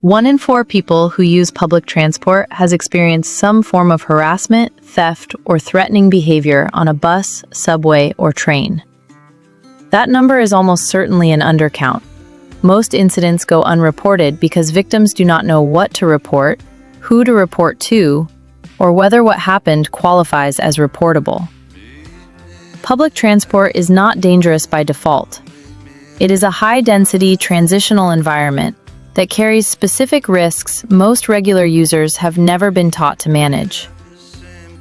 1 in 4 people who use public transport has experienced some form of harassment, theft, or threatening behavior on a bus, subway, or train. That number is almost certainly an undercount. Most incidents go unreported because victims do not know what to report, who to report to, or whether what happened qualifies as reportable. Public transport is not dangerous by default. It is a high-density transitional environment that carries specific risks most regular users have never been taught to manage.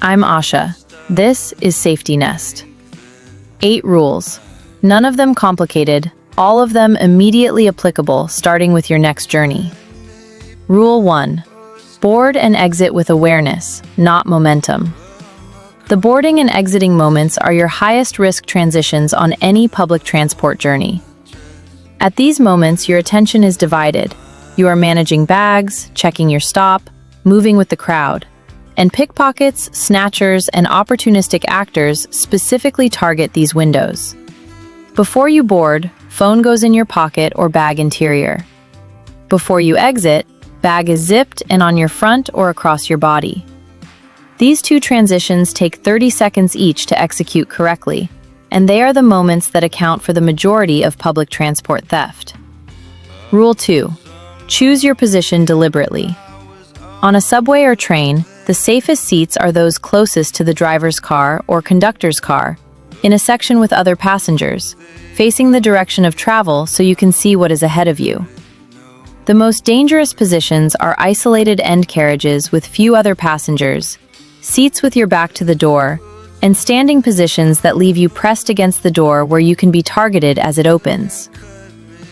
I'm Asha. This is Safety Nest. 8 rules. None of them complicated, all of them immediately applicable, starting with your next journey. Rule 1. Board and exit with awareness, not momentum. The boarding and exiting moments are your highest risk transitions on any public transport journey. At these moments, your attention is divided. You are managing bags, checking your stop, moving with the crowd. And pickpockets, snatchers, and opportunistic actors specifically target these windows. Before you board, phone goes in your pocket or bag interior. Before you exit, bag is zipped and on your front or across your body. These two transitions take 30 seconds each to execute correctly, and they are the moments that account for the majority of public transport theft. Rule 2. Choose your position deliberately. On a subway or train, the safest seats are those closest to the driver's car or conductor's car, in a section with other passengers, facing the direction of travel so you can see what is ahead of you. The most dangerous positions are isolated end carriages with few other passengers, seats with your back to the door, and standing positions that leave you pressed against the door where you can be targeted as it opens.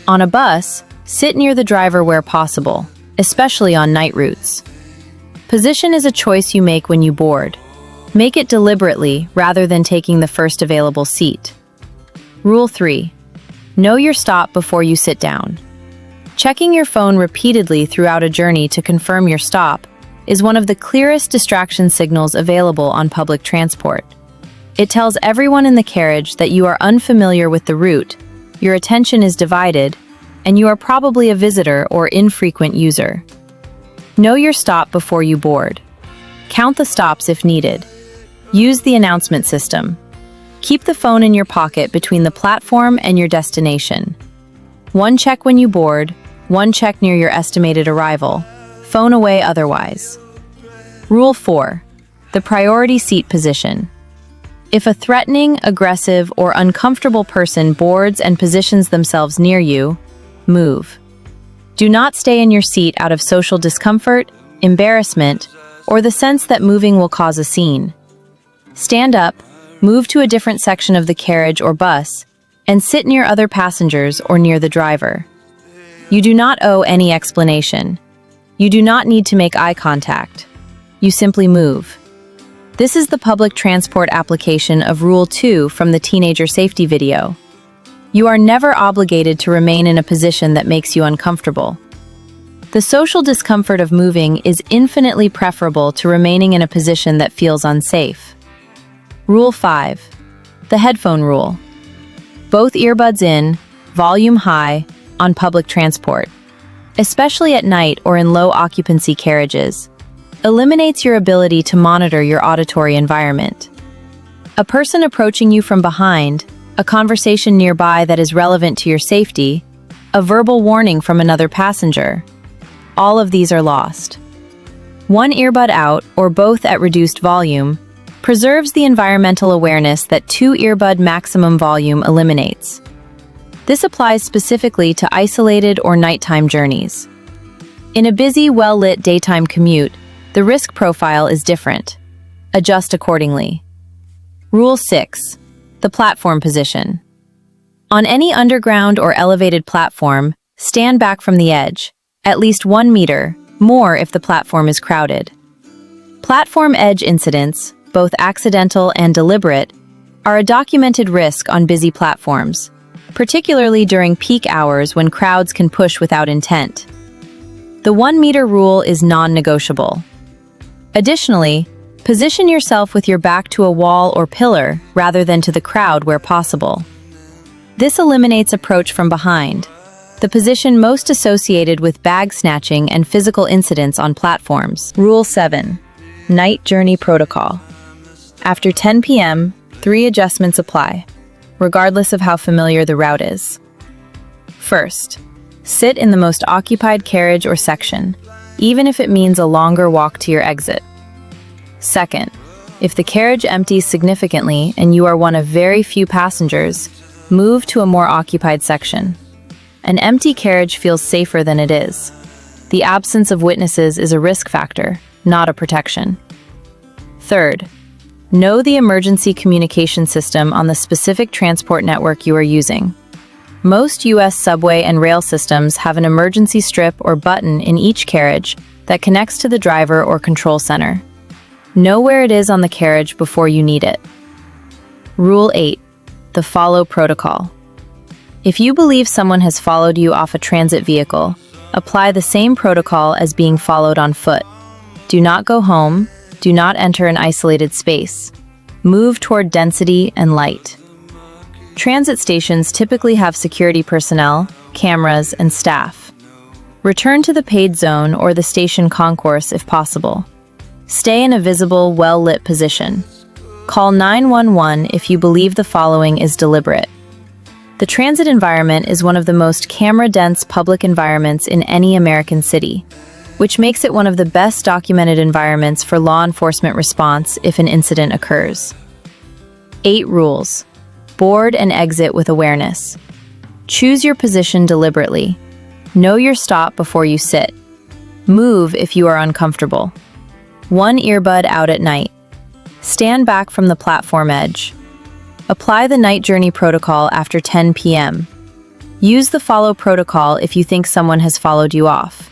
On a bus, sit near the driver where possible, especially on night routes. Position is a choice you make when you board. Make it deliberately rather than taking the first available seat. Rule 3. Know your stop before you sit down. Checking your phone repeatedly throughout a journey to confirm your stop is one of the clearest distraction signals available on public transport. It tells everyone in the carriage that you are unfamiliar with the route, your attention is divided, and you are probably a visitor or infrequent user. Know your stop before you board. Count the stops if needed. Use the announcement system. Keep the phone in your pocket between the platform and your destination. 1 check when you board, 1 check near your estimated arrival. Phone away otherwise. Rule 4. The priority seat position. If a threatening, aggressive, or uncomfortable person boards and positions themselves near you, move. Do not stay in your seat out of social discomfort, embarrassment, or the sense that moving will cause a scene. Stand up, move to a different section of the carriage or bus, and sit near other passengers or near the driver. You do not owe any explanation. You do not need to make eye contact. You simply move. This is the public transport application of Rule 2 from the teenager safety video. You are never obligated to remain in a position that makes you uncomfortable. The social discomfort of moving is infinitely preferable to remaining in a position that feels unsafe. Rule 5. The headphone rule. Both earbuds in, volume high, on public transport, especially at night or in low-occupancy carriages, eliminates your ability to monitor your auditory environment. A person approaching you from behind, a conversation nearby that is relevant to your safety, a verbal warning from another passenger, all of these are lost. 1 earbud out, or both at reduced volume, preserves the environmental awareness that 2 earbud maximum volume eliminates. This applies specifically to isolated or nighttime journeys. In a busy, well-lit daytime commute, the risk profile is different. Adjust accordingly. Rule 6. The platform position. On any underground or elevated platform, stand back from the edge, at least 1 meter, more if the platform is crowded. Platform edge incidents, both accidental and deliberate, are a documented risk on busy platforms, particularly during peak hours when crowds can push without intent. The 1 meter rule is non-negotiable. Additionally, position yourself with your back to a wall or pillar rather than to the crowd where possible. This eliminates approach from behind, the position most associated with bag snatching and physical incidents on platforms. Rule 7. Night Journey Protocol. After 10 p.m., 3 adjustments apply, regardless of how familiar the route is. First, sit in the most occupied carriage or section, even if it means a longer walk to your exit. Second, if the carriage empties significantly and you are one of very few passengers, move to a more occupied section. An empty carriage feels safer than it is. The absence of witnesses is a risk factor, not a protection. Third, know the emergency communication system on the specific transport network you are using. Most U.S. subway and rail systems have an emergency strip or button in each carriage that connects to the driver or control center. Know where it is on the carriage before you need it. Rule 8. The Follow Protocol. If you believe someone has followed you off a transit vehicle, apply the same protocol as being followed on foot. Do not go home. Do not enter an isolated space. Move toward density and light. Transit stations typically have security personnel, cameras, and staff. Return to the paid zone or the station concourse if possible. Stay in a visible, well-lit position. Call 911 if you believe the following is deliberate. The transit environment is one of the most camera-dense public environments in any American city, which makes it one of the best documented environments for law enforcement response if an incident occurs. 8 rules. Board and exit with awareness. Choose your position deliberately. Know your stop before you sit. Move if you are uncomfortable. 1 earbud out at night. Stand back from the platform edge. Apply the night journey protocol after 10 p.m. Use the follow protocol if you think someone has followed you off.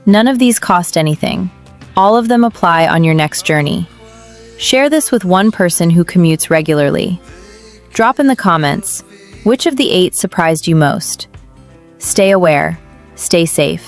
None of these cost anything. All of them apply on your next journey. Share this with one person who commutes regularly. Drop in the comments, which of the 8 surprised you most? Stay aware, stay safe.